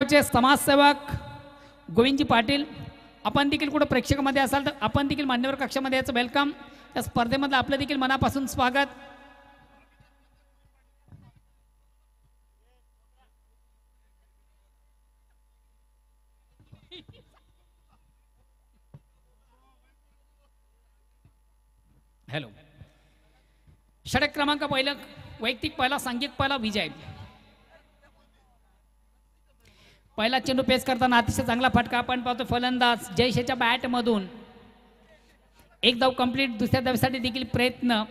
प्रकारचे समाजसेवक गोविंदजी पाटील, आपण देखील कुठं प्रेक्षकामध्ये असाल तर आपण देखील मान्यवर कक्षामध्ये याचं वेलकम. त्या स्पर्धेमध्ये आपलं देखील मनापासून स्वागत. हॅलो. षटक क्रमांक पहिलं, वैयक्तिक पहिला, सांघिक पहिला विजय. पहिला चेंडू पेच करताना अतिशय चांगला फटका आपण पाहतो. फलंदाज जयशेच्या बॅटमधून एक धाव कंप्लीट. दुसऱ्या धावेसाठी देखील प्रयत्न.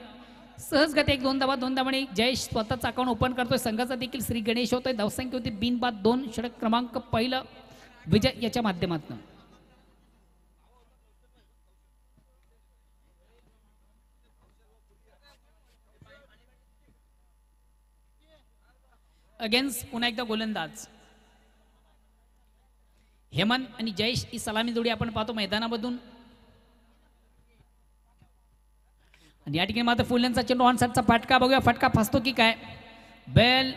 सहजगती एक दोन धावांनी जयेश स्वतःचा अकाउंट ओपन करतोय. संघाचा देखील श्री गणेश होतोय. धावसंख्या होती बिनबाद 2. षटक क्रमांक पहिलं विजय याच्या माध्यमातून. अगेन्स्ट पुन्हा एकदा गोलंदाज हेमंत आणि जयेश ही सलामी जोडी आपण पाहतो मैदानामधून. आणि या ठिकाणी मात्र फुलेंचा चेंडू ऑन साइडचा फटका बघूया. फटका फसतो की काय. बेल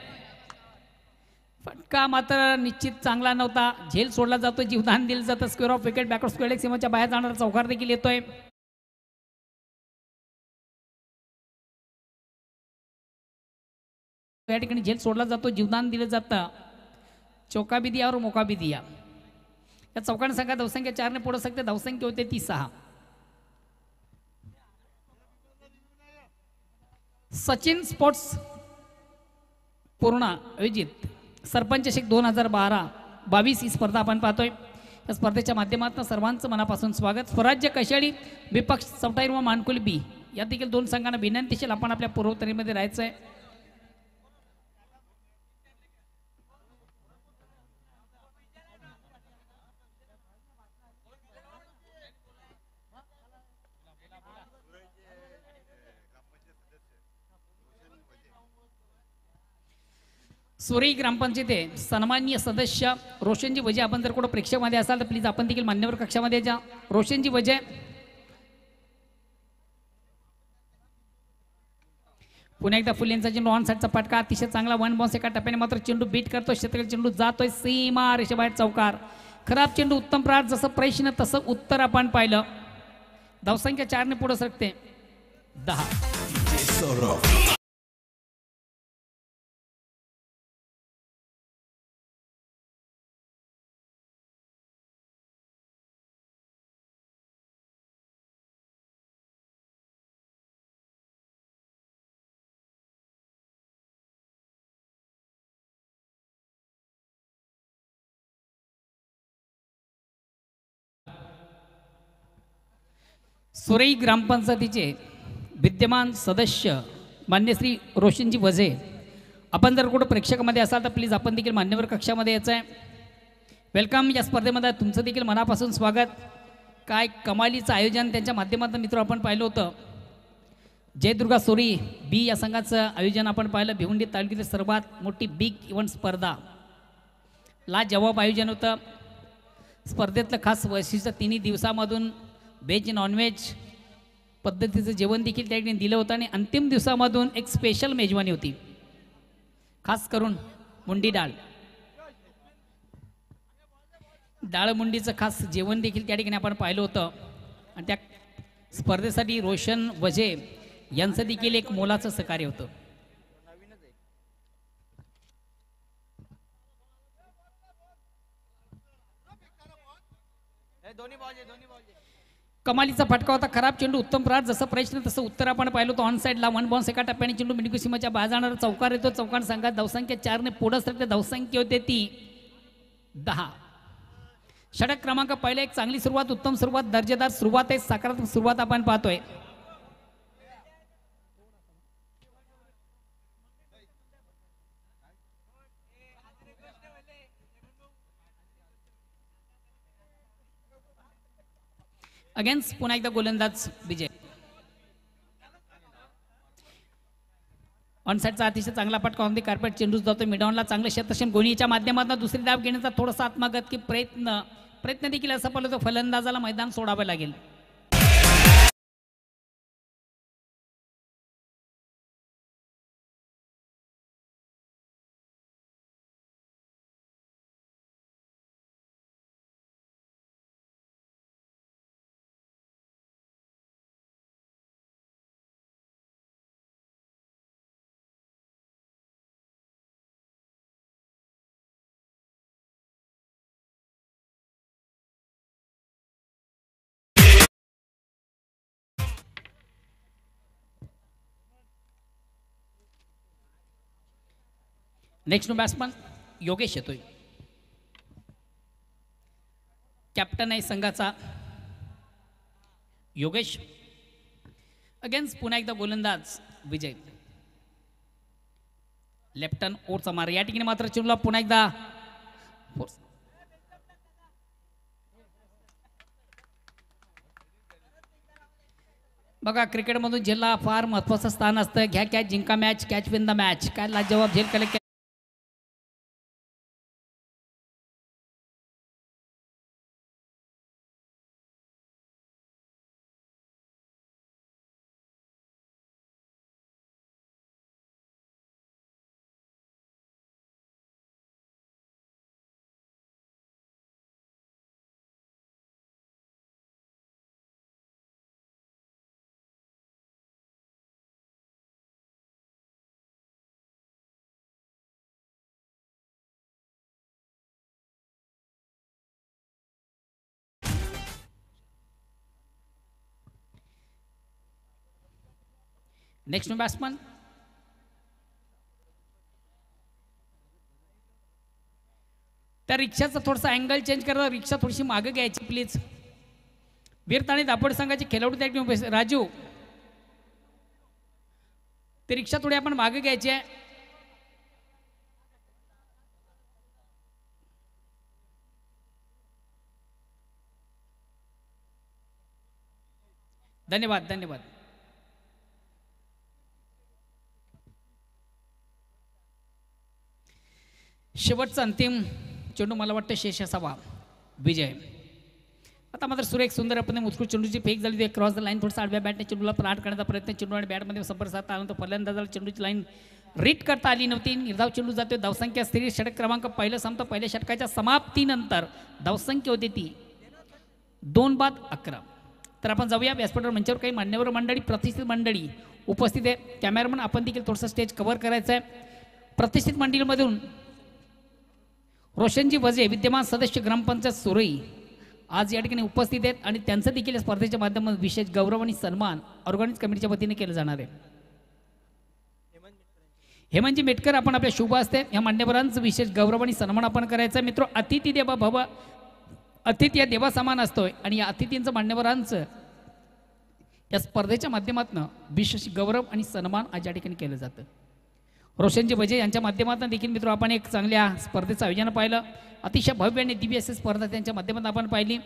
फटका मात्र निश्चित चांगला नव्हता. झेल सोडला जातोय, जीवदान दिलं जातं. Square of wicket backward square leg सीमाच्या बाहेर जाणारा चौकार देखील येतोय. या ठिकाणी झेल सोडला जातो, जीवदान दिलं जातं. चौका भी दिया और मौका भी दिया. या चौकाने संघात धावसंख्या 4 ने पुढे सकते. धावसंख्या होते ती 6. सचिन स्पोर्ट्स पूर्ण आयोजित सरपंच चषक 2012-22 ही स्पर्धा आपण पाहतोय. या स्पर्धेच्या माध्यमातून सर्वांचं मनापासून स्वागत. स्वराज्य कशाळी विपक्ष चौटाईर व मानकुल बी या देखील दोन संघांना विनंतीशील आपण आपल्या पूर्वतरीमध्ये राहायचं आहे. सुरई ग्रामपंचायत सन्माननीय सदस्य रोशनजी वजे, आपण जर कुठं प्रेक्षकामध्ये असाल तर प्लीज आपण देखील मान्यवर कक्षामध्ये जा. रोशनजी वजे पुन्हा एकदा फुलेंचा चेंडू ऑन साइडचा फटका अतिशय चांगला. 1 बॉन्स एका टप्प्याने मात्र चेंडू बीट करतो. क्षेत्रफळ चेंडू जातोय सीमा रेषेबाहेर चौकार. खराब चेंडू उत्तम प्रहार. जसं प्रश्न तसं उत्तर आपण पाहिलं. धावसंख्या 4 ने पुढे सरकते 10. सुरई ग्रामपंचायतीचे विद्यमान सदस्य मान्य श्री रोशनजी वजे, आपण जर कुठं प्रेक्षकामध्ये असाल तर प्लीज आपण देखील मान्यवर कक्षामध्ये यायचं आहे. वेलकम. या स्पर्धेमध्ये तुमचं देखील मनापासून स्वागत. काय कमालीचं आयोजन त्यांच्या माध्यमातून मित्र आपण पाहिलं होतं. जयदुर्गा सोरी बी या संघाचं आयोजन आपण पाहिलं. भिवंडी तालुक्यातील सर्वात मोठी बिग इव्हेंट स्पर्धा ला जवाब आयोजन होतं. स्पर्धेतलं खास वैशिष्ट्य 3 दिवसामधून व्हेज नॉनव्हेज पद्धतीचं जेवण देखील त्या ठिकाणी दिलं होतं. आणि अंतिम दिवसामधून एक स्पेशल मेजवानी होती, खास करून मुंडी डाळ मुंडीचं खास जेवण देखील त्या ठिकाणी आपण पाहिलं होतं. आणि त्या स्पर्धेसाठी रोशन वजे यांचं देखील एक मोलाचं सहकार्य होतं. कमालीचा फटका होता. खराब चेंडू उत्तम प्रहार. जसं प्रश्न तसं उत्तर आपण पाहिलं होतं. ऑन साइडला 1 बॉन्स एका टप्प्याने चेंडू मिडकू सीमाच्या बाहेर जाणारा चौकार येतो. चौकार संघात धावसंख्या 4 ने पुढे सरकते. धावसंख्या होते ती 10. षटक क्रमांक पहिला एक चांगली सुरुवात, उत्तम सुरुवात, दर्जेदार सुरुवात आहे. सकारात्मक सुरुवात आपण पाहतोय. अगेन्स्ट पुन्हा एकदा गोलंदाज विजय. ऑन साइडचा अतिशय चांगला फटका ऑन दी कार्पेट चेंडू जातो मिडॉनला. चांगलं क्षेत्रक्षण गोणीच्या माध्यमातून दुसरी धाव घेण्याचा थोडासा आत्मघात की प्रयत्न देखील असा पाहिलं तर फलंदाजाला मैदान सोडावं लागेल. नेक्स्ट बॅट्समन योगेश येतोय. कॅप्टन आहे संघाचा योगेश. अगेन्स्ट पुन्हा एकदा गोलंदाज विजय. लेफ्ट हँड ओरचा मार या ठिकाणी मात्र चेंडूला पुन्हा एकदा बघा क्रिकेटमधून झेलला फार महत्त्वाचं स्थान असतं. घ्या कॅच जिंका match catch win the match. काय लाजवाब झेल कलेक्ट. नेक्स्ट बॅट्समन त्या रिक्षाचा थोडासा अँगल चेंज करा. रिक्षा थोडीशी मागे घ्यायची प्लीज. वीर आणि दापोड संघाचे खेळाडू त्या ठिकाणी राजू ते रिक्षा थोडी आपण मागे घ्यायची आहे. धन्यवाद धन्यवाद. शेवटचा अंतिम चेंडू मला वाटतं शेष असावा विजय. आता मात्र सुरेख सुंदरपणे उत्कृष्ट चेंडूची फेक झाली. क्रॉस द लाईन थोडासा आडव्या बॅटने चेंडूला पाठ करण्याचा प्रयत्न. चेंडू आणि बॅटमध्ये संपर्क साधता आला. फलंदाजाला चेंडूची लाईन रीड करता आली नव्हती. निर्धाव चेंडू जातोय. धावसंख्या स्थिर. षटक क्रमांक पहिलं संपतं. पहिल्या षटकाच्या समाप्तीनंतर धावसंख्या होती ती 2-11. तर आपण जाऊया व्यासपीठावर मंचावर काही मान्यवर मंडळी प्रतिष्ठित मंडळी उपस्थित आहे. कॅमेरामन आपण देखील थोडंसं स्टेज कव्हर करायचं आहे. प्रतिष्ठित मंडळीमधून रोशनजी वजे विद्यमान सदस्य ग्रामपंचायत सुरई आज या ठिकाणी उपस्थित आहेत आणि त्यांचं देखील या स्पर्धेच्या माध्यमातून विशेष गौरव आणि सन्मान ऑर्गनाइज कमिटीच्या वतीने केलं जाणार आहे. हेमंतजी मेटकर आपण आपल्या शुभ असते या मान्यवरांचं विशेष गौरव आणि सन्मान आपण करायचा. मित्र अतिथी देवा भव. अतिथी या देवा समान असतोय आणि या अतिथींचं मान्यवरांचं या स्पर्धेच्या माध्यमातून विशेष गौरव आणि सन्मान आज या ठिकाणी केलं जातं. रोशनजी वजे यांच्या माध्यमातून देखील मित्र आपण एक चांगल्या स्पर्धेचं आयोजन पाहिलं. अतिशय भव्य आणि दिव्य अशी स्पर्धा त्यांच्या माध्यमातून आपण पाहिली.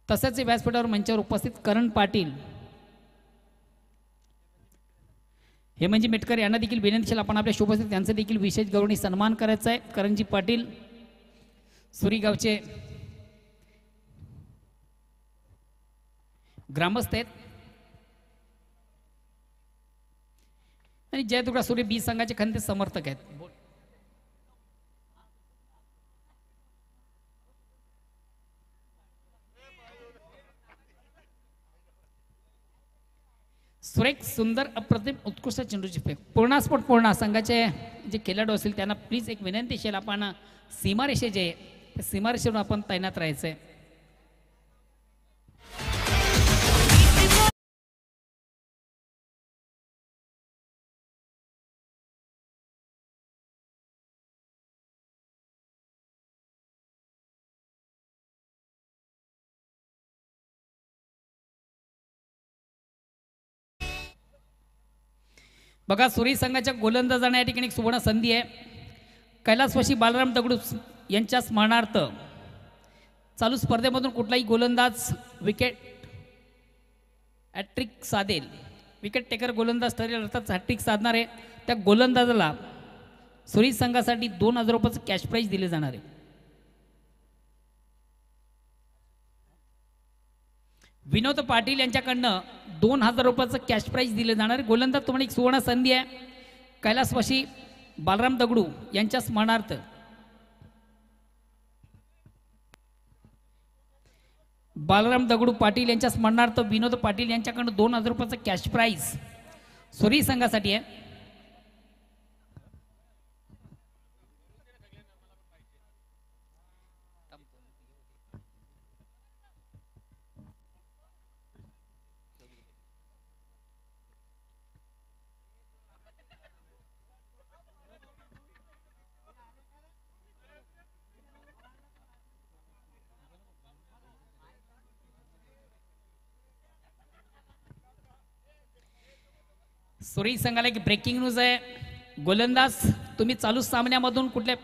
तसेच व्यासपीठावर मंचावर उपस्थित करण पाटील हेमंतजी मेटकर यांना देखील विनंती आपण आपल्या शुभ असतील त्यांचं देखील विशेष गौरव सन्मान करायचा आहे. करणजी पाटील सुरीगावचे ग्रामस्थ आहेत आणि जयदुर्गा सूर्य बी संघाचे खंत समर्थक आहेत. सुरेख सुंदर अप्रतिम उत्कृष्ट चेंडूची फेक. पूर्णा स्पोर्ट पूर्णा संघाचे जे खेळाडू असतील त्यांना प्लीज एक विनंती असेल आपण सीमारेषे जे सीमारेषेवर आपण तैनात राहायचं आहे. बघा सुरी संघाच्या गोलंदाजांना या ठिकाणी एक सुवर्ण संधी आहे. कैलासवासी बालराम दगडू यांच्या स्मरणार्थ चालू स्पर्धेमधून कुठलाही गोलंदाज विकेट हॅट्रिक साधेल. विकेट टेकर गोलंदाज ठरेल अर्थात हॅट्रिक साधणार आहे त्या गोलंदाजाला सुरी संघासाठी 2000 रुपयाचं कॅश प्राईज दिले जाणार आहे. विनोद पाटील यांच्याकडनं 2000 रुपयाचं कॅश प्राईज दिले जाणार. गोलंदाज तुम्हाला एक सुवर्ण संधी आहे. कैलासवासी बालराम दगडू यांच्या स्मरणार्थ बालराम दगडू पाटील यांच्या स्मरणार्थ विनोद पाटील यांच्याकडनं 2000 रुपयाचं कॅश प्राईज सुरी संघासाठी आहे. सुरेश संघाला एक ब्रेकिंग न्यूज आहे. गोलंदाज तुम्ही चालू सामन्यामधून कुठल्या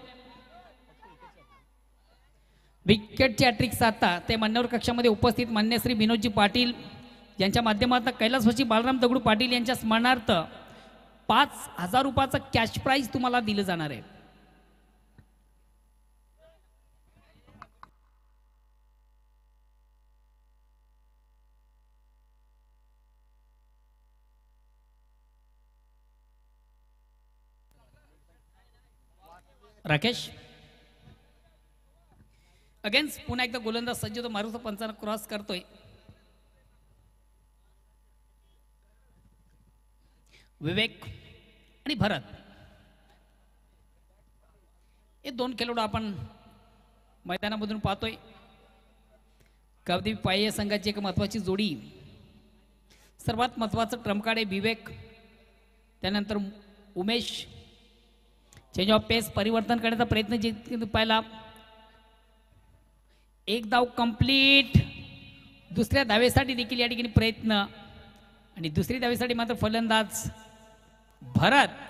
विकेटची हॅट्रिक साधता ते मान्यवर कक्षामध्ये उपस्थित मान्य श्री विनोदजी पाटील यांच्या माध्यमातून कैलासवासी बालराम दगडू पाटील यांच्या स्मरणार्थ 5,000 रुपयाचं कॅश प्राइज तुम्हाला दिलं जाणार आहे. राकेश अगेन्स्ट पुन्हा एकदा गोलंदाज सज्ज तो मारुती पंचांना क्रॉस करतोय. विवेक आणि भरत हे दोन खेळाडू आपण मैदानामधून पाहतोय. कवदी पाये संघाची एक महत्वाची जोडी. सर्वात महत्वाचं ट्रम्प विवेक, त्यानंतर उमेश. चेंज ऑफ पेस परिवर्तन करण्याचा प्रयत्न पाहिला. एक धाव कंप्लीट. दुसऱ्या धावेसाठी देखील या ठिकाणी प्रयत्न आणि दुसरी धावेसाठी मात्र फलंदाज भरत.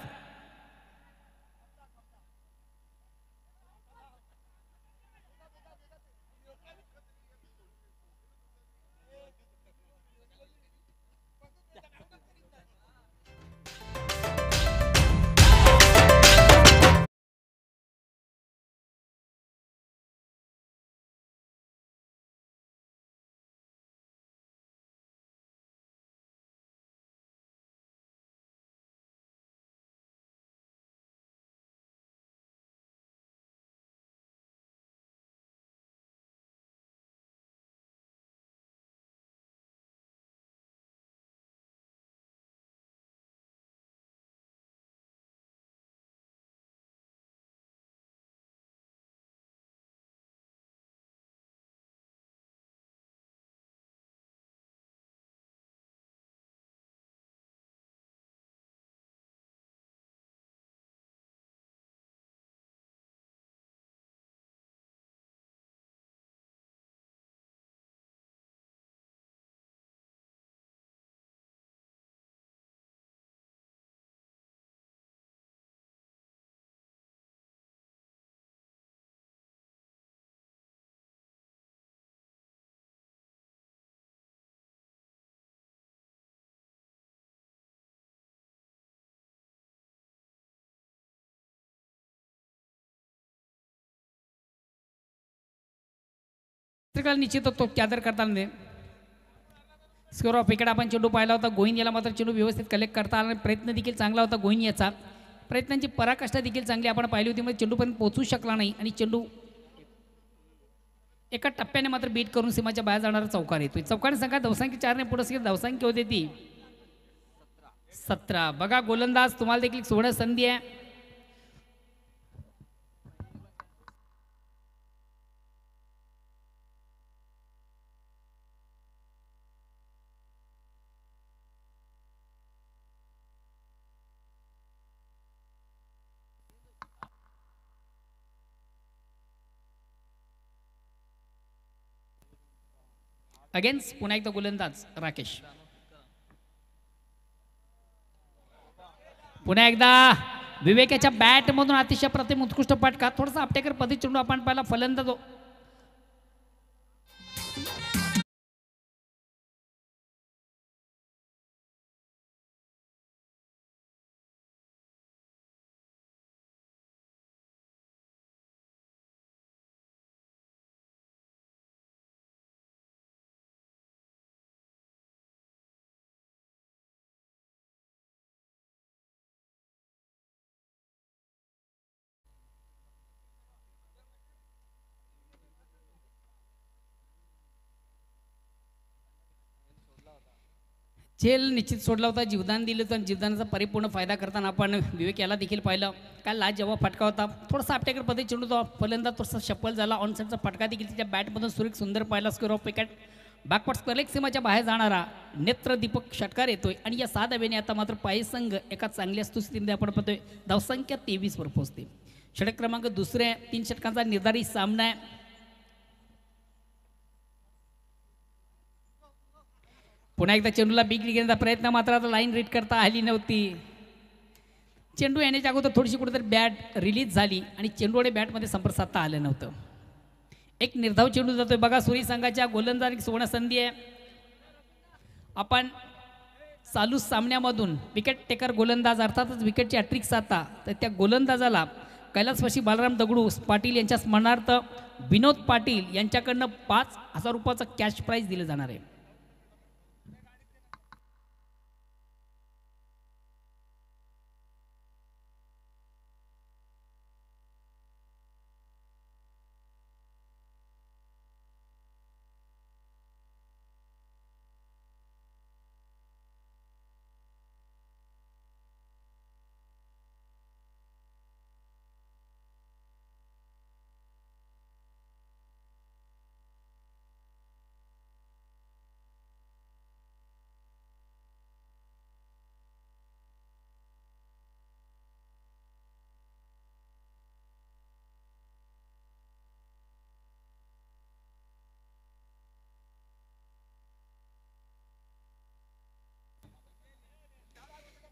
निश्चित तो कॅदर करताना स्कोर ऑफ विकेट आपण चेंडू पाहिला होता. गोहिन याला मात्र चेंडू व्यवस्थित कलेक्ट करता आला. प्रयत्न देखील चांगला होता गोहिन याचा. प्रयत्नांची पराकाष्ठा देखील चांगली आपण पाहिली होती. म्हणजे चेंडूपर्यंत पोहोचू शकला नाही आणि चेंडू एका टप्प्याने मात्र बीट करून सीमाच्या बाहेर जाणारा चौकार येतोय. चौकाने संघात धावसंख्या 4 ने पुढे धावसंख्या होती ती 17. बघा गोलंदाज तुम्हाला देखील सोडण्याची संधी आहे. अगेन्स्ट पुन्हा एकदा गोलंदाज राकेश. पुन्हा एकदा विवेकाच्या बॅट मधून अतिशय प्रतिम उत्कृष्ट फटका. थोडासा आपटेकर पदी चेंडू आपण पाहिला. फलंदाज झेल निश्चित सोडला होता. जीवदान दिलं तर जीवदानाचा परिपूर्ण फायदा करताना आपण विवेक याला देखील पाहिलं. काल लाज जेव्हा फटका होता थोडासा आपट्याकडे पद्धती चेंडू तो फलंदाज थोडासा शफल झाला. ऑनसाईडचा फटका देखील त्याच्या बॅटमधून सुरेख सुंदर पाहिला. Score of wicket. Backward square सीमाच्या बाहेर जाणारा नेत्रदीपक षटकार येतोय आणि या 6 धावेने आता मात्र पाय संघ एका चांगल्या स्थितीमध्ये आपण पाहतोय. धावसंख्या 23 वर पोहोचते. षटक क्रमांक दुसऱ्या 3 षटकांचा निर्धारित सामना आहे. पुन्हा एकदा चेंडूला बिग घेण्याचा प्रयत्न, मात्र आता लाईन रीड करता आली नव्हती. चेंडू येण्याच्या अगोदर थोडीशी कुठेतरी बॅट रिलीज झाली आणि चेंडू आणि बॅटमध्ये संपर्क साधता आलं नव्हतं. एक निर्धाव चेंडू जातोय बघा. सूर्य संघाच्या गोलंदाज सुवर्ण संधी आहे. आपण चालू सामन्यामधून विकेट टेकर गोलंदाज अर्थातच विकेटची हॅट्रिक साधता, तर त्या गोलंदाजाला कैलासवासी बालराम दगडू पाटील यांच्या स्मरणार्थ विनोद पाटील यांच्याकडनं 5,000 रुपयाचं कॅश प्राईज दिलं जाणार आहे.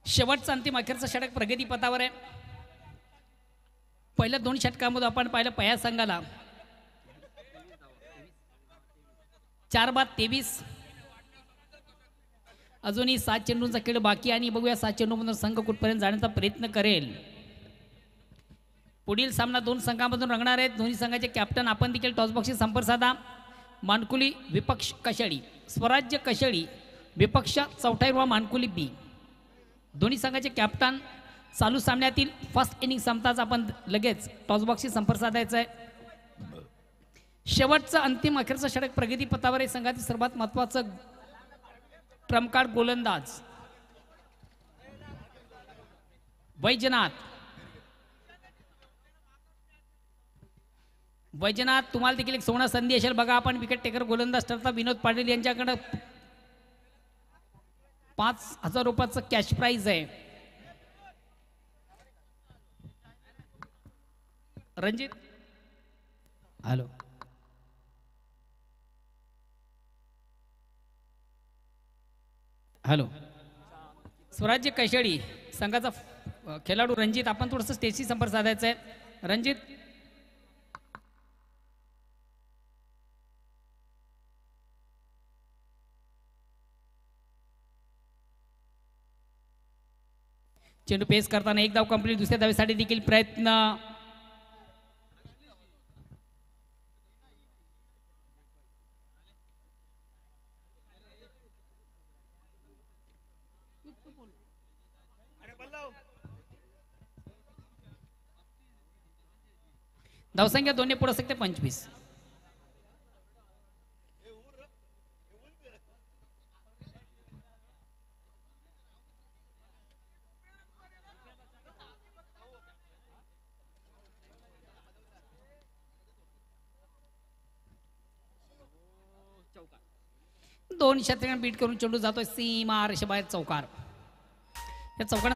शेवटचा अंतिम अखेरचा षटक प्रगती पथावर आहे. पहिल्या 2 षटकांमध्ये आपण पाहिलं पया संघाला 4-23. अजूनही 7 चेंडूंचा खेळ बाकी आणि बघूया 7 चेंडूमधून संघ कुठपर्यंत जाण्याचा प्रयत्न करेल. पुढील सामना 2 संघांमधून रंगणार आहेत. दोन्ही संघाचे कॅप्टन आपण देखील टॉसबॉक्सशी संपर्क साधा. मानकुली विपक्ष कशाळी, स्वराज्य कशाळी विपक्ष चौथाईवा मानकुली बी. दोन्ही संघाचे कॅप्टन चालू सामन्यातील फर्स्ट इनिंग संपताच आपण लगेच टॉसबॉक्सशी संपर्क साधायचा आहे. शेवटचं अंतिम अखेरचं षटक प्रगती पथावर आहे. संघातील सर्वात महत्त्वाचं ट्रम्प गोलंदाज वैजनाथ तुम्हाला देखील एक सुवर्ण संधी असेल बघा. आपण विकेट टेकर गोलंदाज ठरता विनोद पाटील यांच्याकडे 5,000 रुपयाचं कॅश प्राईज आहे. रणजित हॅलो हॅलो स्वराज्य कैशाळी संघाचा खेळाडू रणजित आपण थोडंसं स्टेजशी संपर्क साधायचा आहे. रणजित चेंडू पेस करताना एक धाव कंप्लीट. दुसऱ्या धावेसाठी देखील प्रयत्न. धावसंख्या 2 पुढे शकते 25. दोन क्षेत्रांना बीट करून चेंडू जातोय सीमा रेषेबाहेर चौकार. या चौकार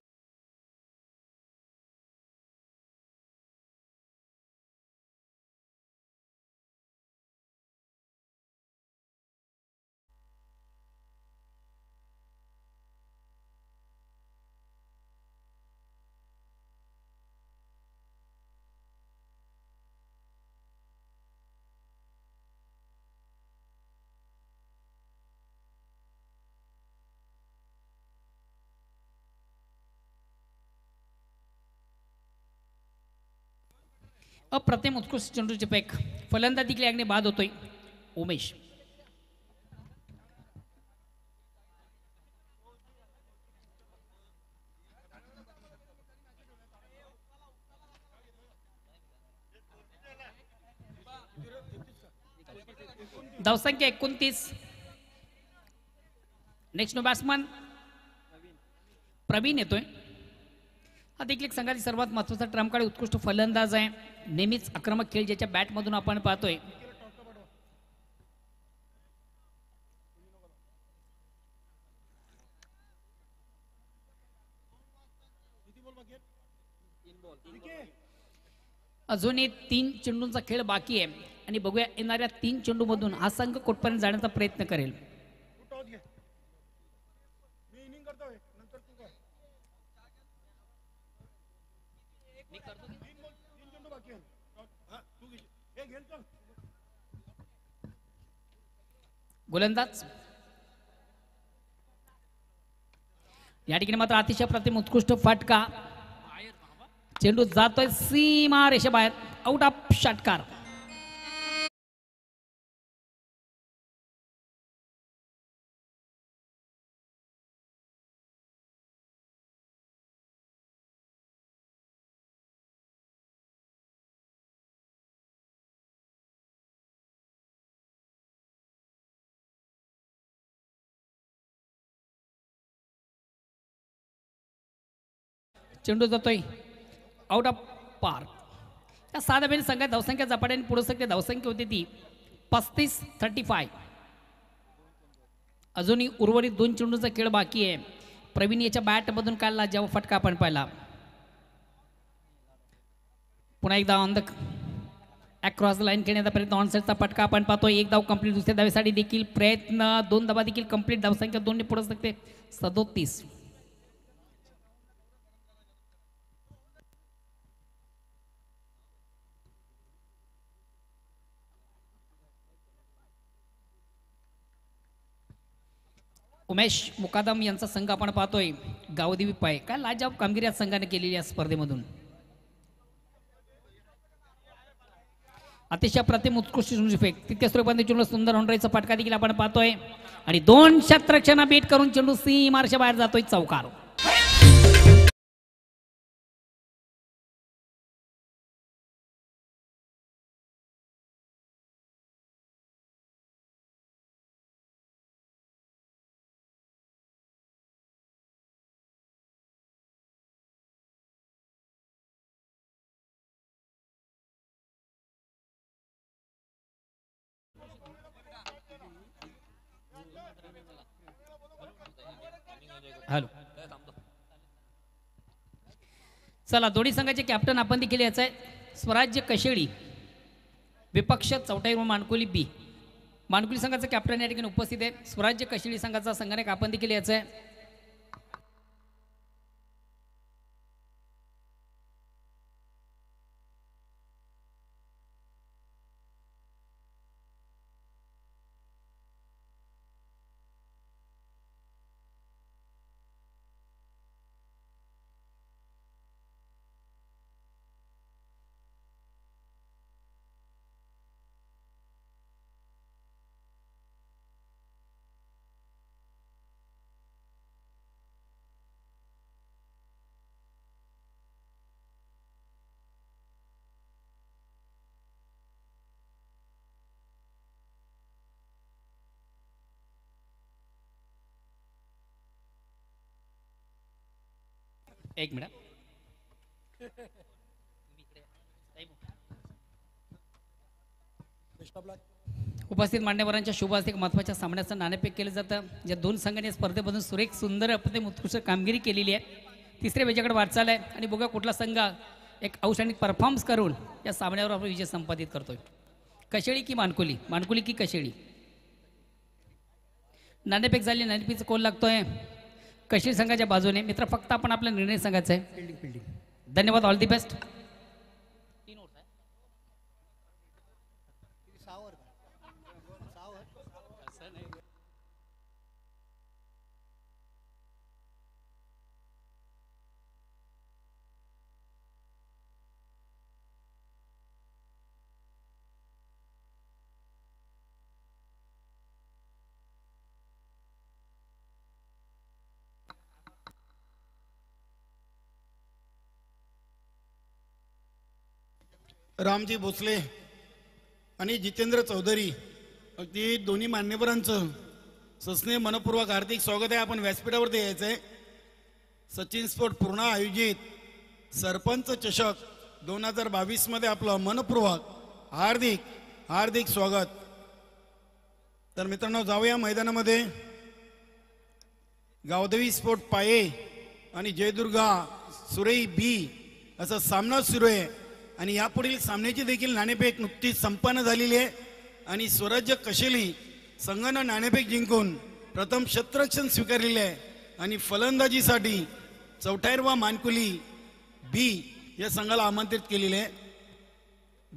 अप्रतिम उत्कृष्ट चेंडूचे पैक. फलंदाजी देखील बाद होतोय उमेश. धावसंख्या 29. नेक्स्ट नो बॅट्समन प्रवीण येतोय. हा देखील एक संघाची सर्वात महत्त्वाचा ट्रम्पकडे उत्कृष्ट फलंदाज आहे. नेहमीच आक्रमक खेळ ज्याच्या बॅटमधून आपण पाहतोय. अजूनही 3 चेंडूंचा खेळ बाकी आहे आणि बघूया येणाऱ्या 3 चेंडूमधून हा संघ कुठपर्यंत जाण्याचा प्रयत्न करेल. गोलंदाज या ठिकाणी मात्र अतिशय प्रतिम उत्कृष्ट फटका, चेंडू जातोय सीमा रेषेबाहेर, आउट ऑफ षटकार. चेंडू जातोय आउट ऑफ पार्क. त्या साधारण संघात धावसंख्या झपाट्याने पुढे सगळे धावसंख्या होती ती 35-35. अजूनही उर्वरित 2 चेंडूचा खेळ बाकी आहे. प्रवीण याच्या बॅटमधून काढला जेव्हा फटका आपण पाहिला. पुन्हा एकदा ऑन द अक्रॉस लाईन खेळण्याचा प्रयत्न, ऑन साईडचा फटका आपण पाहतोय. एक धाव कंप्लीट. दुसऱ्या धावेसाठी देखील प्रयत्न, 2 धावा देखील कंप्लीट. धावसंख्या 2 ने पुढे सकते 37. उमेश मुकादम यांचा संघ आपण पाहतोय. गावदेवी पाय काय लाजवाब कामगिरी या संघाने केलेली या स्पर्धेमधून. अतिशय प्रतिम उत्कृष्ट फेक. तितक्या स्वरूपाने चेंडू सुंदर होंडरेचा फटका देखील आपण पाहतोय आणि 2 क्षेत्ररक्षणा बीट करून चेंडू सीमारेषेच्या बाहेर जातोय चौकार. हॅलो, चला दोन्ही संघाचे कॅप्टन आपण देखील याचं आहे. स्वराज्य कशेळी विपक्ष चौटाई मानकोली बी. मानकोली संघाचा कॅप्टन या ठिकाणी उपस्थित आहे. स्वराज्य कशेळी संघाचा संघाने आपण देखील याचं आहे. एक मिनिट. उपस्थित मान्यवरांच्या शुभ हस्ते महत्त्वाच्या सामन्याचं नाणेफेक केलं जातं. ज्या 2 संघांनी स्पर्धेमधून सुरेख सुंदर अप्रतिम उत्कृष्ट कामगिरी केलेली आहे. तिसऱ्या वेळेकडे वाटचाल आहे आणि बघा कुठला संघ एक औषधिक परफॉर्मन्स करून या सामन्यावर आपण विजय संपादित करतोय. कशेळी की मानकोली, मानकोली की कशेळी. नाणेफेक झाली. नाणेफेकीचा कोल लागतोय कशेळी संघाच्या बाजूने. मित्र फक्त आपण आपला निर्णय सांगायचा आहे. धन्यवाद. All the best. Ramji Bhosale आणि जितेंद्र चौधरी अगदी दोन्ही मान्यवरांचं सस्नेह मनपूर्वक हार्दिक स्वागत आहे. आपण व्यासपीठावरती यायचं आहे. सचिन स्पोर्ट पूर्ण आयोजित सरपंच चषक 2022 मध्ये आपलं मनपूर्वक हार्दिक हार्दिक स्वागत. तर मित्रांनो जाऊया मैदानामध्ये. गावदेवी स्पोर्ट पाये आणि जयदुर्गा सुरई बी असा सामना सुरू आहे आणि यापुढील सामन्याची देखील नाणेफेक नुकतीच संपन्न झालेली आहे आणि स्वराज्य कशेली संघानं नाणेफेक जिंकून प्रथम क्षेत्ररक्षण स्वीकारलेले आहे आणि फलंदाजीसाठी चौथायरवा मानकुली बी या संघाला आमंत्रित केलेले आहे.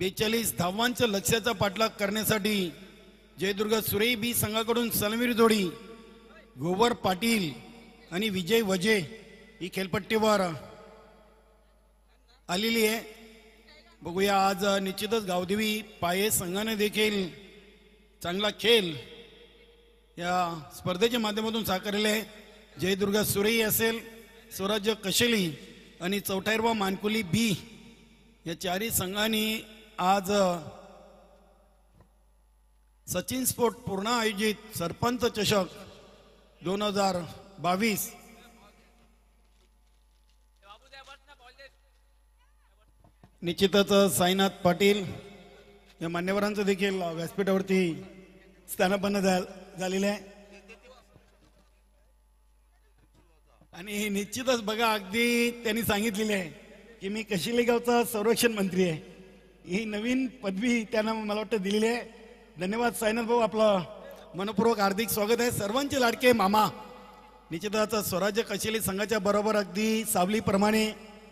42 धावांच्या लक्ष्याचा पाठलाग करण्यासाठी जयदुर्ग सुरेई बी संघाकडून सलामीर जोडी गोवर पाटील आणि विजय वजे ही खेळपट्टीवर आलेली आहे. बघूया आज निश्चितच गावदेवी पाये संघाने देखील चांगला खेळ या स्पर्धेच्या माध्यमातून साकारले आहे. जयदुर्ग सुरेई असेल, स्वराज्य कशेली आणि चौठाईरवा मानकुली बी या चारही संघांनी आज सचिन स्पोर्ट पूर्ण आयोजित सरपंच चषक 2022 निश्चितच साईनाथ पाटील या मान्यवरांचं देखील व्यासपीठावरती स्थानापन्न झालेले आहे. आणि निश्चितच बघा, अगदी त्यांनी सांगितलेले आहे की मी कशिले गावचा संरक्षण मंत्री आहे. ही नवीन पदवी त्यांना मला वाटतं दिलेली आहे. धन्यवाद साईनाथ भाऊ, आपलं मनपूर्वक हार्दिक स्वागत आहे. सर्वांचे लाडके मामा निश्चितच स्वराज्य कशिले संघाच्या बरोबर अगदी सावलीप्रमाणे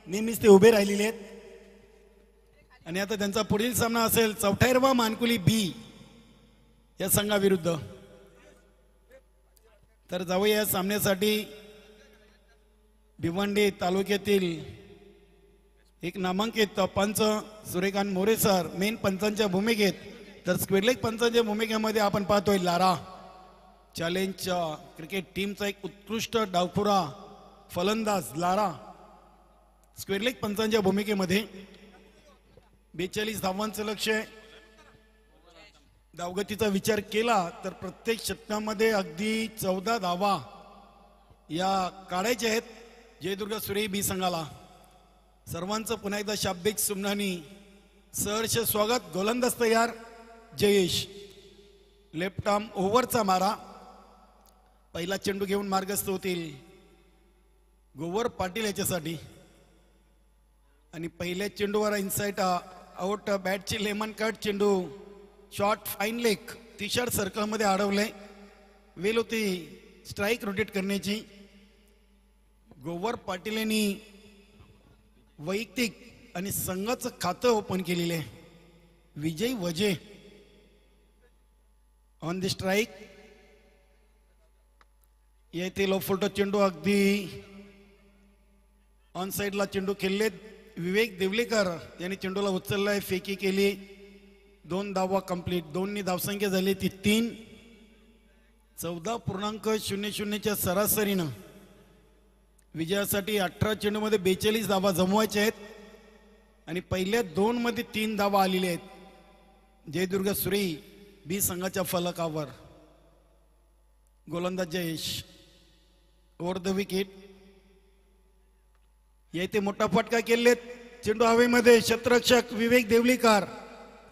नेहमीच ते उभे राहिलेले आहेत. आणि आता त्यांचा पुढील सामना असेल चौठाईरवा मानकुली बी या संघाविरुद्ध. तर जाऊया या सामन्यासाठी भिवंडी तालुक्यातील एक नामांकित पंच सूर्यकांत मोरे सर मेन पंचांच्या भूमिकेत, तर स्क्वेअरलेग पंचांच्या भूमिकेमध्ये आपण पाहतोय लारा चॅलेंज क्रिकेट टीमचा एक उत्कृष्ट डावखुरा फलंदाज लारा स्क्वेअरलेग पंचांच्या भूमिकेमध्ये 42 धावांचं लक्ष आहे. धावगतीचा विचार केला तर प्रत्येक षटकामध्ये अगदी 14 धावा या काढायच्या आहेत जयदुर्ग सुरेई बी संघाला. सर्वांचं पुन्हा एकदा शाब्दिक सुमनानी सहर्ष स्वागत. गोलंदाज तयार जयेश, लेफ्ट आर्म ओव्हरचा मारा. पहिला चेंडू घेऊन मार्गस्थ होतील गोवर पाटील याच्यासाठी. आणि पहिल्या चेंडूवर इनसाइट आउट बॅटची लेमन कट चेंडू शॉर्ट फाईन लेग तिशार सर्कलमध्ये अडवलंय. वेल होती स्ट्राईक रोटेट करण्याची. गोवर पाटील यांनी वैयक्तिक आणि संघाचं खातं ओपन केलेलं आहे. विजय वजे ऑन द स्ट्राईक. येथे लो फुलटो चेंडू अगदी ऑन साईडला चेंडू खेळलेत. विवेक देवलेकर यांनी चेंडूला उचललाय, फेकी केली. 2 धावा कंप्लीट. 2 धावसंख्या झाली ती 3. 14.00च्या सरासरीनं विजयासाठी 18 चेंडूमध्ये 42 धावा जमवायच्या आहेत. आणि पहिल्या 2 मध्ये 3 धावा आलेल्या आहेत जयदुर्ग सुरेई बी संघाच्या फलकावर. गोलंदाज जयेश ओव्हर द विकेट. येथे मोठा फटका केलेत. चेंडू हवेमध्ये. क्षेत्ररक्षक विवेक देवलीकर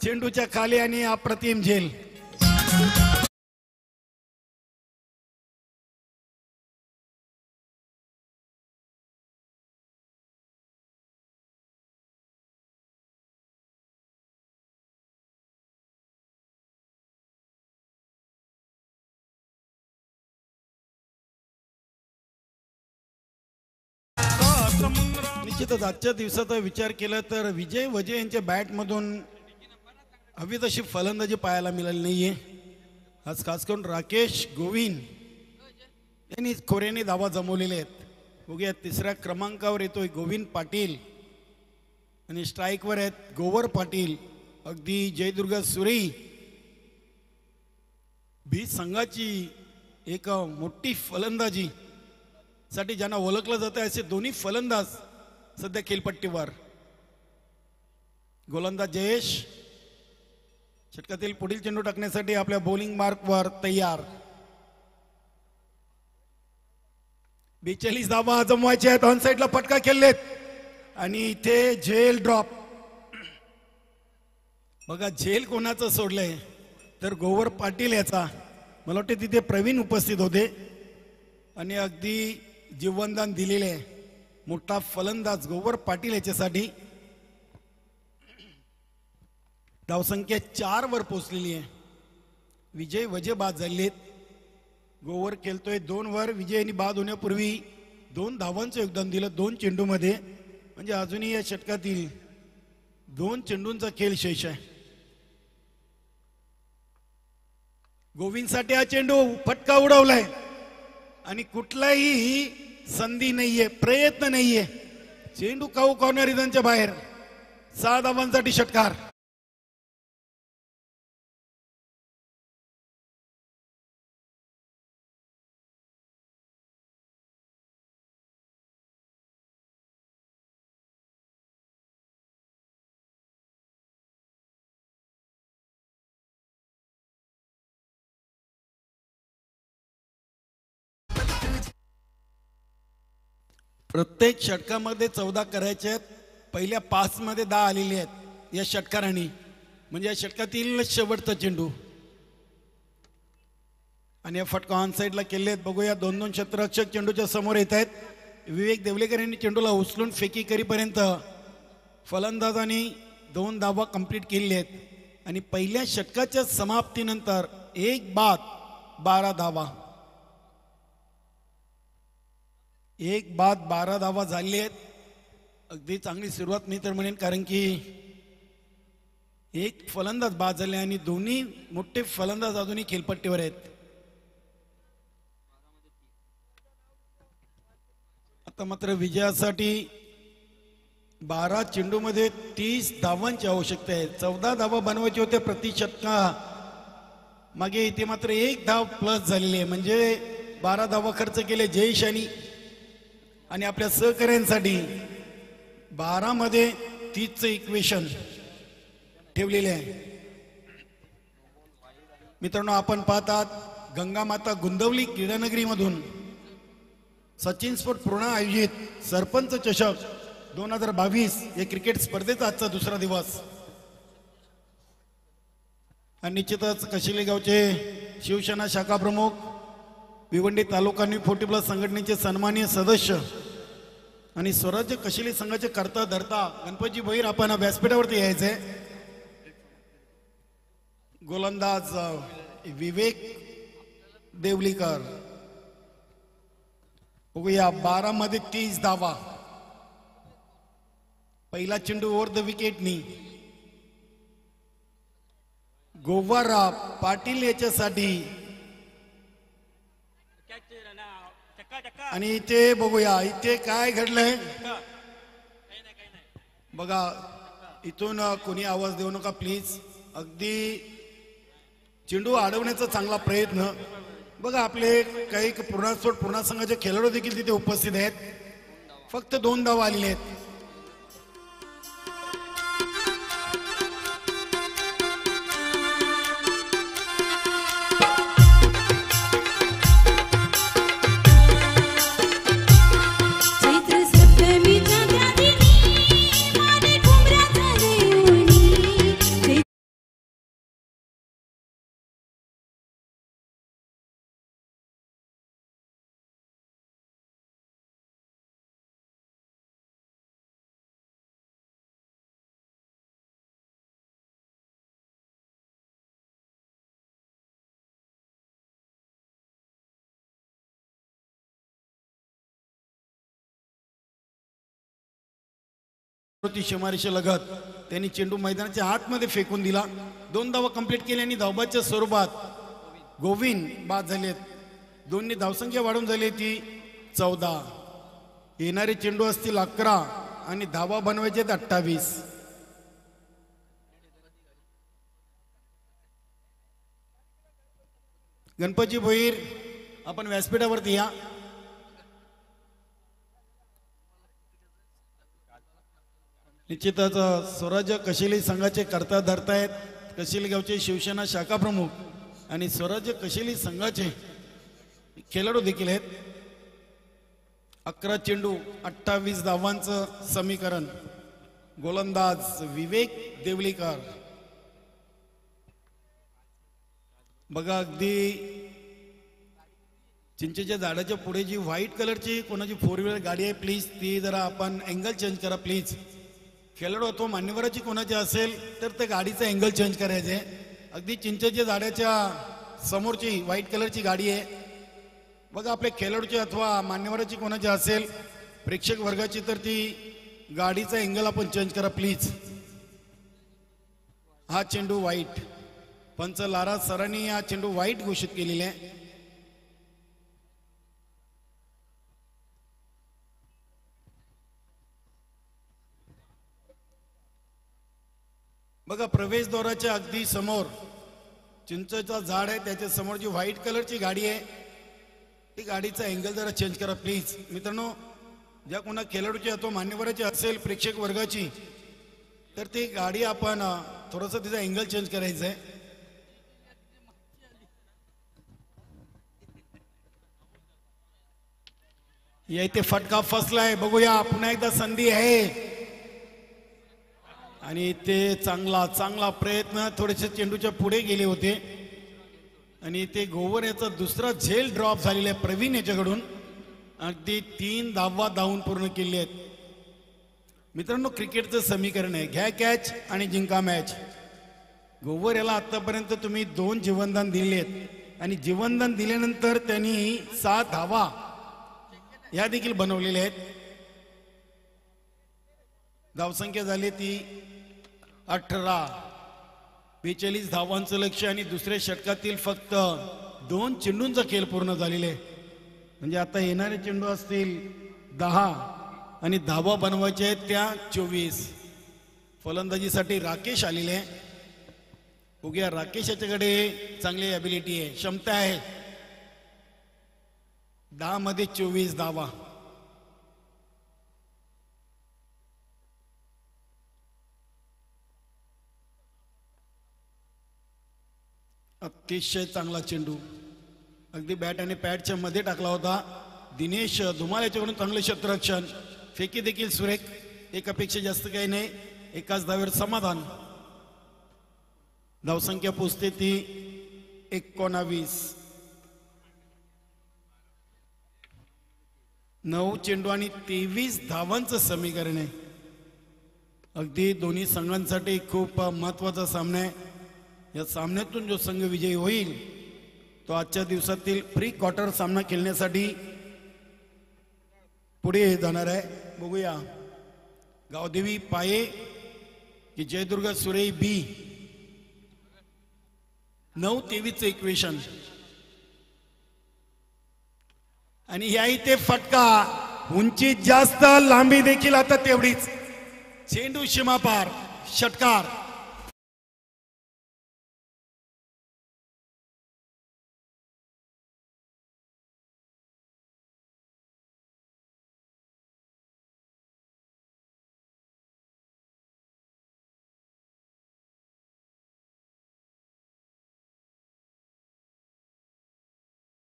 चेंडूच्या खाली आणि अप्रतिम झेल. निश्चितच आजच्या दिवसाचा विचार केला तर विजय वजे यांच्या बॅटमधून हवी तशी फलंदाजी पाहायला मिळाली नाहीये. आज खास करून राकेश गोविंद यांनी खोऱ्याने धावा जमवलेले आहेत. बघूया, 3ऱ्या क्रमांकावर येतोय गोविंद पाटील आणि स्ट्राईकवर आहेत गोवर पाटील. अगदी जयदुर्ग सुरेई बी संघाची एक मोठी फलंदाजी साठी ज्यांना ओळखलं जातं असे दोन्ही फलंदाज सध्या खेळपट्टीवर. गोलंदाज जयेश षटकातील पुढील चेंडू टाकण्यासाठी आपल्या बॉलिंग मार्कवर तयार. 42 धावा जमवायच्या आहेत. ऑन साईडला फटका खेळलेत आणि इथे झेल ड्रॉप. बघा झेल कोणाचं सोडलंय तर गोवर पाटील याचा. मला वाटतं तिथे प्रवीण उपस्थित होते आणि अगदी जीवनदान दिलेले मोठा फलंदाज गोवर पाटील याच्यासाठी. धावसंख्या 4 वर पोहोचलेली आहे. विजय वजे बाद झालेत. गोवर खेळतोय 2 वर. विजय यांनी बाद होण्यापूर्वी 2 धावांचं योगदान दिलं 2 चेंडूमध्ये. म्हणजे अजूनही या षटकातील 2 चेंडूंचा खेळ शेष आहे. गोविंदसाठी हा चेंडू फटका उडवलाय आणि कुठलाही संधी नाहीये, प्रयत्न नाहीये. चेंडू काऊ कॉर्नर रिजनच्या बाहेर. 6 धावांसाठी षटकार. प्रत्येक षटकामध्ये 14 करायचे आहेत. पहिल्या 5 मध्ये 10 आलेले आहेत या षटकारांनी. म्हणजे या षटकातील शेवटचा चेंडू आणि या फटका ऑन साईडला केले आहेत. बघूया 2-2 क्षेत्ररक्षक चेंडूच्या समोर येत आहेत. विवेक देवलेकर यांनी चेंडूला उचलून फेकी करीपर्यंत फलंदाजांनी 2 धावा कंप्लीट केलेल्या आहेत आणि पहिल्या षटकाच्या समाप्तीनंतर 1 बाद 12 धावा. 1 बाद 12 धावा झाली आहेत. अगदी चांगली सुरुवात मी तर म्हणेन, कारण की एक फलंदाज बाद झाले आणि दोन्ही मोठे फलंदाज अजूनही खेळपट्टीवर आहेत. आता मात्र विजयासाठी 12 चेंडूमध्ये 30 धावांची आवश्यकता आहे. 14 धावा बनवायची होत्या प्रति षटका मागे. इथे मात्र 1 धाव प्लस झालेली आहे. म्हणजे 12 धावा खर्च केले जयेश आणि आपल्या सहकाऱ्यांसाठी 12 मध्ये 30चं इक्वेशन ठेवलेले आहे. मित्रांनो, आपण पाहतात गंगामाता गुंदवली क्रीडानगरी मधून सचिन स्पोर्ट पूर्णा आयोजित सरपंच चषक 2022 या क्रिकेट स्पर्धेचा आजचा दुसरा दिवस. आणि निश्चितच कशिले गावचे शिवसेना शाखा प्रमुख, भिवंडी तालुका न्यू 40+ संघटनेचे सन्माननीय सदस्य आणि स्वराज्य कशिले संघाचे करता धरता गणपतजी भोईर आपण व्यासपीठावरती यायचे. गोलंदाज विवेक देवलीकर. बघूया 12 मध्ये 30 धावा. पहिला चेंडू ओव्हर द विकेटनी गोवारा पाटील याच्यासाठी. आणि इथे बघूया इथे काय घडलंय बघा. इथून कोणी आवाज देऊ नका प्लीज. अगदी चेंडू अडवण्याचा चांगला प्रयत्न. बघा आपले काही पूर्णा संघाचे खेळाडू देखील तिथे उपस्थित आहेत. फक्त 2 धावा आलेले आहेत. शेमारीशी लगत त्यांनी चेंडू मैदानाच्या आतमध्ये फेकून दिला. 2 धावा कंप्लीट केल्या आणि धावबाच्या स्वरूपात गोविंद बाद झालेत. 2 धावसंख्या वाढून झाली ती 14. येणारे चेंडू असतील 11 आणि धावा बनवायचे 28. गणपतजी भोईर आपण व्यासपीठावरती या. निश्चितच स्वराज्य कशिली संघाचे करता धरतायत कशिली गावचे शिवसेना शाखा प्रमुख आणि स्वराज्य कशिली संघाचे खेळाडू देखील आहेत. 11 चेंडू 28 धावांचं समीकरण. गोलंदाज विवेक देवलीकर. बघा अगदी चिंचेच्या झाडाच्या पुढे जी व्हाईट कलरची कोणाची 4 व्हीलर गाडी आहे प्लीज ती जरा आपण अँगल चेंज करा प्लीज. खेळाडू अथवा मान्यवराची कोणाची असेल तर त्या गाडीचा अँगल चेंज करायचे. अगदी चिंचेच्या झाडाच्या समोरची व्हाईट कलरची गाडी आहे. बघा आपल्या खेळाडूची अथवा मान्यवराची कोणाची असेल प्रेक्षक वर्गाची तर ती गाडीचा अँगल आपण चेंज करा प्लीज. हा चेंडू वाईट. पंच लारा सरांनी हा चेंडू वाईट घोषित केलेला आहे. बघा प्रवेशद्वाराच्या अगदी समोर चिंचेचा झाड आहे, त्याच्या समोर जी व्हाईट कलरची गाडी आहे ती गाडीचा अँगल जरा चेंज करा प्लीज. मित्रांनो, ज्या कोणा खेळाडूची अथवा मान्यवराची असेल प्रेक्षक वर्गाची, तर ती गाडी आपण थोडंसं तिचा अँगल चेंज करायचं आहे. या इथे फटका फसलाय, बघूया पुन्हा एकदा संधी आहे. आणि ते चांगला चांगला प्रयत्न, थोडेसे चेंडूच्या पुढे गेले होते आणि ते गोवर याचा दुसरा झेल ड्रॉप झालेला आहे प्रवीण याच्याकडून. अगदी 3 धावा धावून पूर्ण केले आहेत. मित्रांनो, क्रिकेटचं समीकरण आहे घ्या कॅच आणि जिंका मॅच. गोवर याला आतापर्यंत तुम्ही 2 जीवनदान दिले आहेत आणि जीवनदान दिल्यानंतर त्यांनी 7 धावा या देखील बनवलेल्या आहेत. धावसंख्या झाली ती 18. 42 धावांचं लक्ष्य आणि दुसऱ्या षटकातील फक्त 2 चेंडूंचा खेळ पूर्ण झालेले आहे. म्हणजे आता येणारे चेंडू असतील 10 आणि धावा बनवायचे आहेत त्या 24. फलंदाजीसाठी राकेश आलेले आहे. बघूया, राकेश याच्याकडे चांगली ॲबिलिटी आहे, क्षमता आहे. 10 मध्ये 24 धावा. अतिशय चांगला चेंडू अगदी बॅट आणि पॅडच्या मध्ये टाकला होता. दिनेश धुमाल याच्याकडून चांगले क्षेत्ररक्षण, फेकी देखील सुरेख. एकापेक्षा जास्त काही नाही, एकाच धावेवर समाधान. धावसंख्या पोचते ती 19. 9 चेंडू आणि 23 धावांचं समीकरण आहे. अगदी दोन्ही संघांसाठी खूप महत्वाचा सामना आहे. या सामन्यातून जो संघ विजयी होईल तो आजच्या दिवसातील प्री क्वार्टर सामना खेळण्यासाठी पुढे जाणार आहे. बघूया, गावदेवी पाये की जयदुर्गा सुरेई बी. 9-23 इक्वेशन. आणि या इथे फटका, उंची जास्त, लांबी देखील आता तेवढीच. चेंडू सीमापार, षटकार.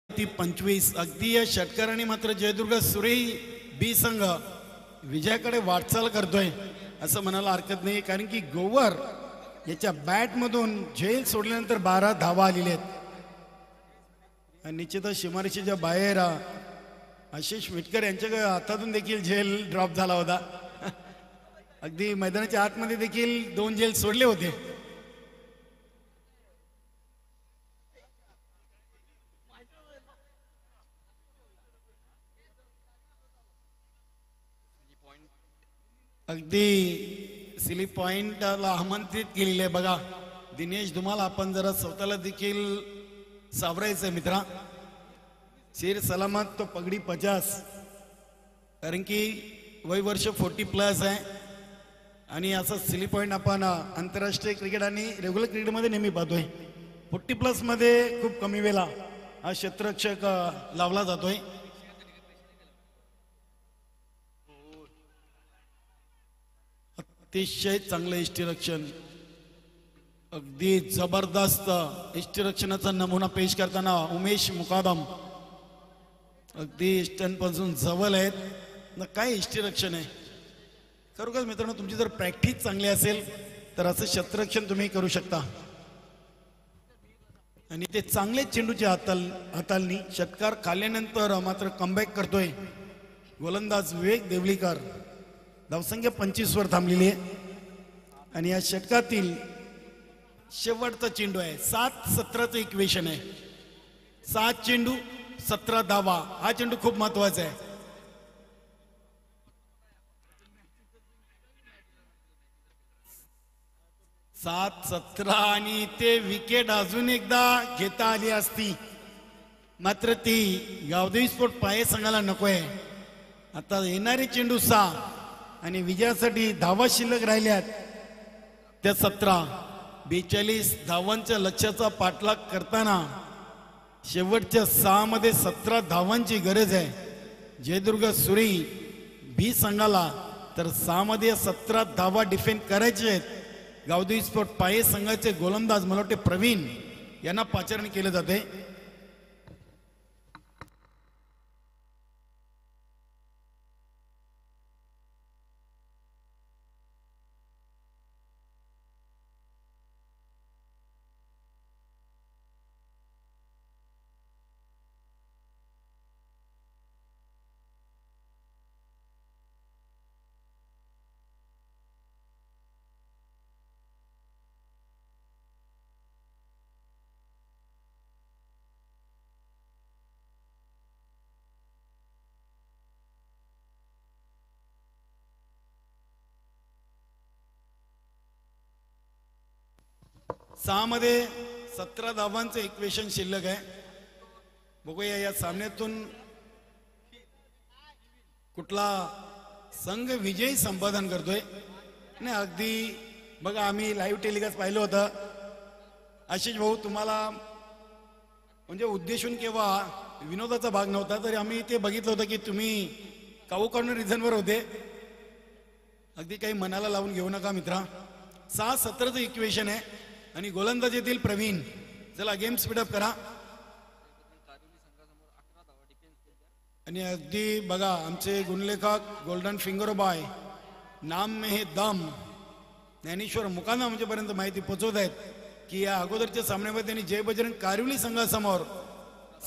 ती 25. अगदी या षटकाराने मात्र जयदुर्गा सुरेई बी संघ विजयाकडे वाटचाल करतोय असं म्हणायला हरकत नाही. कारण की गोवर याच्या बॅट मधून झेल सोडल्यानंतर 12 धावा आलेल्या आहेत. आणि निश्चितच सीमारेषेच्या बाहेर आशिष विटकर यांच्या हातातून देखील झेल ड्रॉप झाला होता. अगदी मैदानाच्या आतमध्ये देखील 2 झेल सोडले होते. अगदी स्लिप पॉइंटला आमंत्रित केलेले आहे. बघा दिनेश धुमाल, आपण जरा स्वतःला देखील सावरायचं मित्रा. शेर सलामत तो पगडी 50. कारण की वय वर्ष 40+ आहे. आणि असं स्लिप पॉइंट आपण आंतरराष्ट्रीय क्रिकेट आणि रेग्युलर क्रिकेटमध्ये नेहमी पाहतोय. 40+ मध्ये खूप कमी वेळा हा क्षेत्ररक्षक लावला जातोय. अतिशय चांगलं इष्टिरक्षण, अगदी जबरदस्त इष्टिरक्षणाचा नमुना पेश करताना उमेश मुकादम. अगदी इष्टांपासून जवळ आहेत ना. काय इष्टिरक्षण आहे खरोखर मित्रांनो. तुमची जर प्रॅक्टिस चांगली असेल तर असं क्षेत्ररक्षण तुम्ही करू शकता. आणि ते चांगले चेंडूच्या हातालनी षटकार खाल्ल्यानंतर मात्र कमबॅक करतोय गोलंदाज विवेक देवलीकर. धावसंख्या 25 वर थांबलेली आहे. आणि या षटकातील शेवटचा चेंडू आहे. 7-17चं इक्वेशन आहे. 7 चेंडू 17 धावा. हा चेंडू खूप महत्वाचा आहे. 7-17 आणि ते विकेट अजून एकदा घेता आली असती, मात्र ती गावदेवी स्पोर्ट पाये संघाला नकोय. आता येणारे चेंडू 6 आणि विजयासाठी धावा शिल्लक राहिल्यात त्या 17. 42 धावांच्या लक्ष्याचा पाठलाग करताना शेवटच्या 6 मध्ये 17 धावांची गरज आहे. जयदुर्ग सुरी बी संघाला तर 6 मध्ये 17 धावा डिफेंड करायचे आहेत. गावदेवी स्पोर्ट पाये संघाचे गोलंदाज मला वाटते प्रवीण यांना पाचारण केले जाते. सहा मध्ये 17 धावांचं इक्वेशन शिल्लक आहे. बघूया या सामन्यातून कुठला संघ विजयी संपादन करतोय. नाही अगदी बघा, आम्ही लाईव्ह टेलिकास्ट पाहिलं होतं. आशिष भाऊ, तुम्हाला म्हणजे उद्देशून किंवा विनोदाचा भाग नव्हता, तरी आम्ही ते बघितलं होतं की तुम्ही काऊ कॉर्नर रिझनवर होते. अगदी काही मनाला लावून घेऊ नका मित्रा. 6-17चं इक्वेशन आहे आणि गोलंदाजीतील प्रवीण. चला गेम स्पीडअप करा. आणि अगदी बघा, आमचे गुणलेखक गोल्डन फिंगर बॉय नाम में हे दम ज्ञानेश्वर मुकांना म्हणजेपर्यंत माहिती पोहोचवत आहेत की या अगोदरच्या सामन्यामध्ये त्यांनी जय बजरंग कारिवली संघासमोर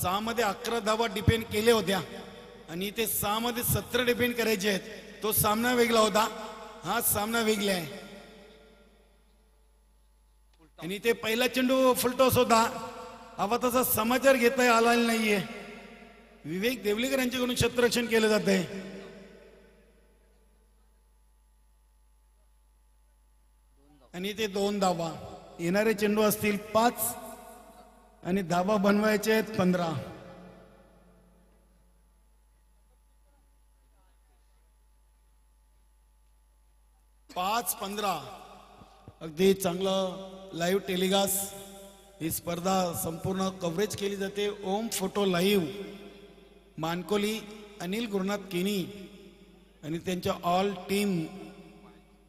6 मध्ये 11 धावा डिफेंड केले होत्या आणि ते 6 मध्ये 17 डिफेंड करायचे आहेत. तो सामना वेगळा होता, हा सामना वेगळा आहे. आणि ते पहिला चेंडू फुलटॉस होता. हवा तसा समाचार घेता आला नाहीये. विवेक देवलेकर यांच्याकडून क्षेत्ररक्षण केलं जात आहे. आणि ते 2 धावा. येणारे चेंडू असतील 5 आणि धावा बनवायचे आहेत 15. पाच 15. अगदी चांगलं लाईव्ह टेलिकास्ट ही स्पर्धा संपूर्ण कव्हरेज केली जाते. ओम फोटो लाईव्ह, मानकोली अनिल गुरुनाथ केनी आणि त्यांच्या ऑल टीम.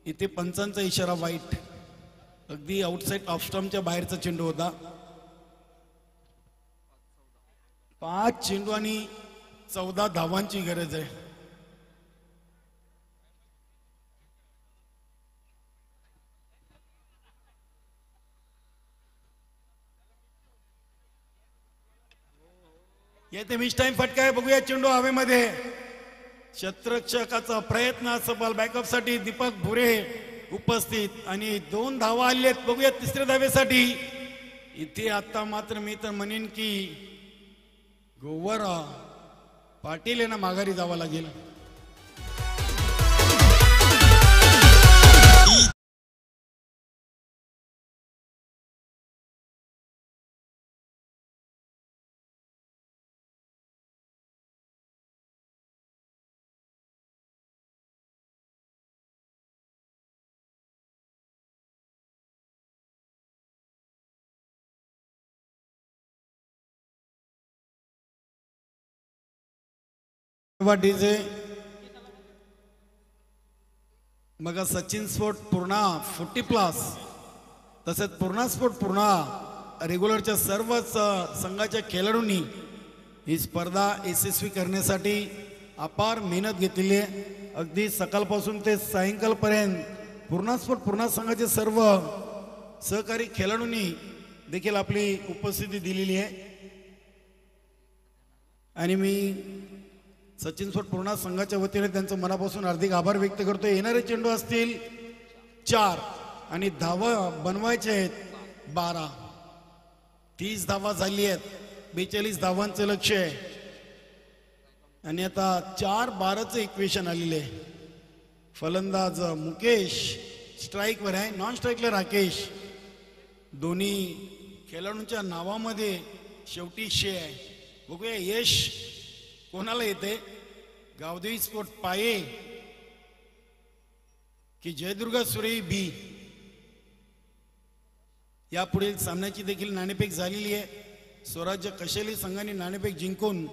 इथे पंचांचा इशारा वाईट. अगदी आउटसाइड ऑफ स्टंपच्या बाहेरचा चेंडू होता. 5 चेंडू आणि 14 धावांची गरज आहे. येथे मिस टाइम फटका आहे. बघूया चेंडू हवेमध्ये. क्षेत्ररक्षकाचा प्रयत्न. सबल बॅकअप साठी दीपक भुरे उपस्थित आणि 2 धावा आले आहेत. बघूया तिसऱ्या धावेसाठी. इथे आता मात्र मी तर म्हणेन की गोवर पाटील यांना माघारी जावं लागेल. डीजे मग सचिन स्पोर्ट पूर्णा 40+ तसेच पूर्णा स्पोर्ट पूर्णा रेग्युलरच्या सर्वच संघाच्या खेळाडूंनी ही स्पर्धा यशस्वी करण्यासाठी अपार मेहनत घेतलेली आहे. अगदी सकाळपासून ते सायंकाळपर्यंत पूर्णा स्पोर्ट पूर्णा संघाचे सर्व सहकारी खेळाडूंनी देखील आपली उपस्थिती दिलेली आहे. आणि मी सचिन स्पोर्ट पूर्णा संघाच्या वतीने त्यांचं मनापासून हार्दिक आभार व्यक्त करतो. येणारे चेंडू असतील 4 आणि धावा बनवायचे आहेत 12. 30 धावा झाली आहेत. 42 धावांचं लक्ष्य आहे आणि आता 4-12चं इक्वेशन आलेले आहे. फलंदाज मुकेश स्ट्राईकवर आहे, नॉन स्ट्राईकला राकेश. दोन्ही खेळाडूंच्या नावामध्ये शेवटी शे आहे. बघूया यश कोणाला येते, गावदेवी स्पोर्ट पाये की जयदुर्गा सुरेई बी. यापुढील सामन्याची देखील नाणेफेक झालेली आहे. स्वराज्य कशेली संघाने नाणेफेक जिंकून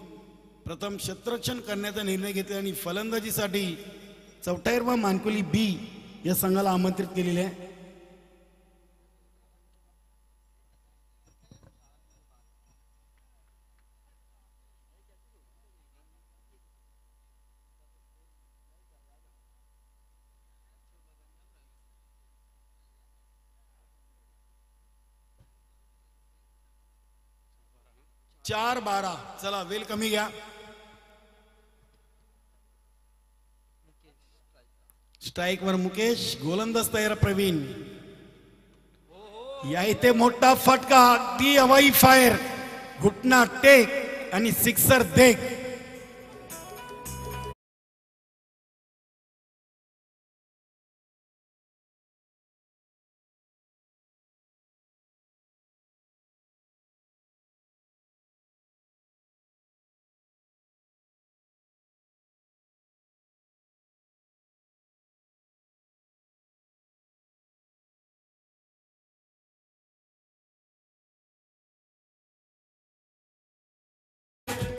प्रथम क्षेत्ररक्षण करण्याचा निर्णय घेतला आणि फलंदाजीसाठी चौटायरवा मानकुली बी या संघाला आमंत्रित केलेले आहे. चार 12. चला वेल कमी घ्या. स्ट्राईक वर मुकेश, गोलंदाज तयार प्रवीण. या इथे मोठा फटका, ती हवाई फायर, घुटना टेक आणि सिक्सर देख.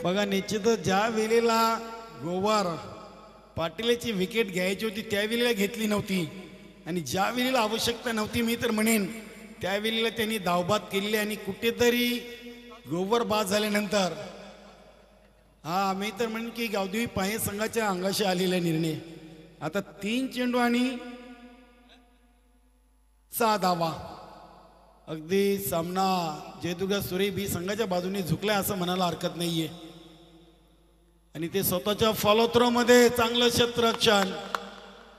बघा निश्चितच ज्या वेळेला गोवार पाटीलची विकेट घ्यायची होती त्यावेळेला घेतली नव्हती आणि ज्या वेळेला आवश्यकता नव्हती मी तर म्हणेन त्यावेळेला त्यांनी धावबाद केली आणि कुठेतरी गोवर बाद झाल्यानंतर मी तर म्हणेन की गावदेवी पाये संघाच्या अंगाशी आलेला निर्णय. आता 3 चेंडू आणि 6 धावा. अगदी सामना जयदुर्गा सुरेई बी संघाच्या बाजूने झुकलाय असं म्हणायला हरकत नाहीये. आणि ते स्वतःच्या फॉलो थ्रो मध्ये चांगलं क्षेत्ररक्षण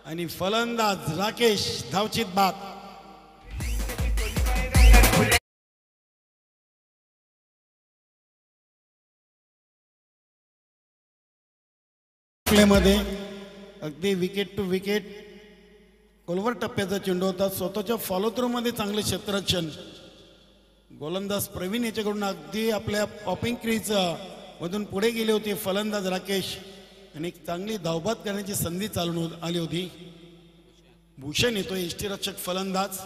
आणि फलंदाज राकेश धावचित बाद. मध्ये अगदी विकेट टू विकेट कोलवर टप्प्याचा चेंडू होता. स्वतःच्या फॉलो थ्रो मध्ये चांगलं क्षेत्ररक्षण. गोलंदाज प्रवीण याच्याकडून अगदी आपल्या पॉपिंग क्रीज मधून पुढे गेले होते फलंदाज राकेश आणि एक चांगली धावबाद करण्याची संधी चालून आली होती. भूषण येतो यष्टीरक्षक फलंदाज.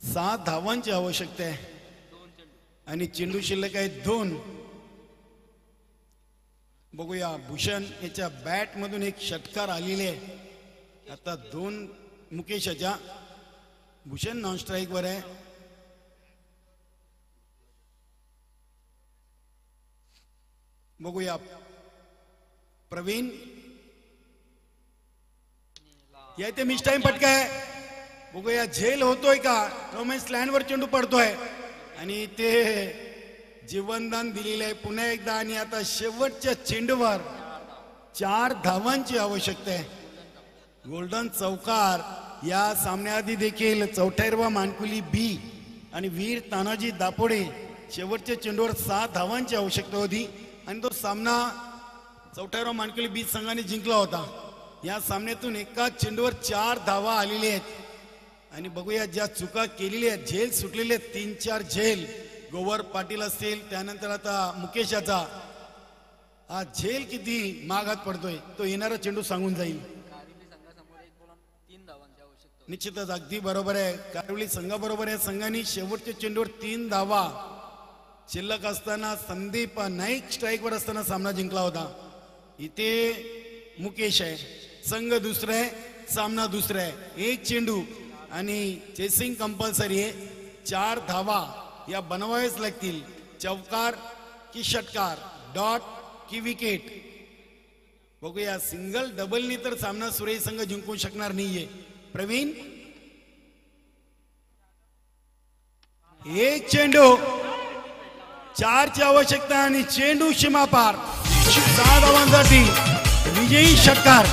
7 धावांची आवश्यकता आहे आणि चेंडू शिल्लक आहे 2. बघूया भूषण याच्या बॅट मधून एक षटकार आलेले आहे. आता 2 मुकेशाच्या. भूषण नॉन स्ट्राईक वर आहे. बघूया प्रवीण या इथे मिस टाइम फटका आहे. बघूया झेल होतोय का. रोमॅन्स लँड वर चेंडू पडतोय आणि ते जीवनदान दिलेलं आहे पुन्हा एकदा. आणि आता शेवटच्या चेंडूवर 4 धावांची आवश्यकता आहे. गोल्डन चौकार. या सामन्याआधी देखील चौठायरवा मानकुली बी आणि वीर तानाजी दापोडे शेवटच्या चेंडूवर 6 धावांची आवश्यकता होती आणि तो सामना चौठायरवा मानकुली बी संघाने जिंकला होता. या सामन्यातून एकाच चेंडूवर 4 धावा आलेल्या आहेत आणि बघूया ज्या चुका केलेल्या आहेत, झेल सुटलेले आहेत 3-4 झेल. गोवर पाटील असतील, त्यानंतर आता मुकेशाचा हा झेल किती मागात पडतोय तो येणारा चेंडू सांगून जाईल. निश्चितच अगदी बरोबर आहे. कारवली संघाबरोबर या संघाने शेवटच्या चेंडूवर 3 धावा शिल्लक असताना संदीप नाईक स्ट्राईकवर असताना सामना जिंकला होता. इथे मुकेश आहे, संघ दुसरा आहे, सामना दुसरा आहे. 1 चेंडू आणि चेसिंग कंपल्सरी आहे. 4 धावा या बनवावेच लागतील. चौकार की षटकार, डॉट की विकेट. बघूया सिंगल डबलनी तर सामना सुरेई संघ जिंकू शकणार नाहीये. प्रवीण 1 चेंडू 4 ची आवश्यकता आणि चेंडू सीमा पार. 6 धावांसाठी विजयी षटकार.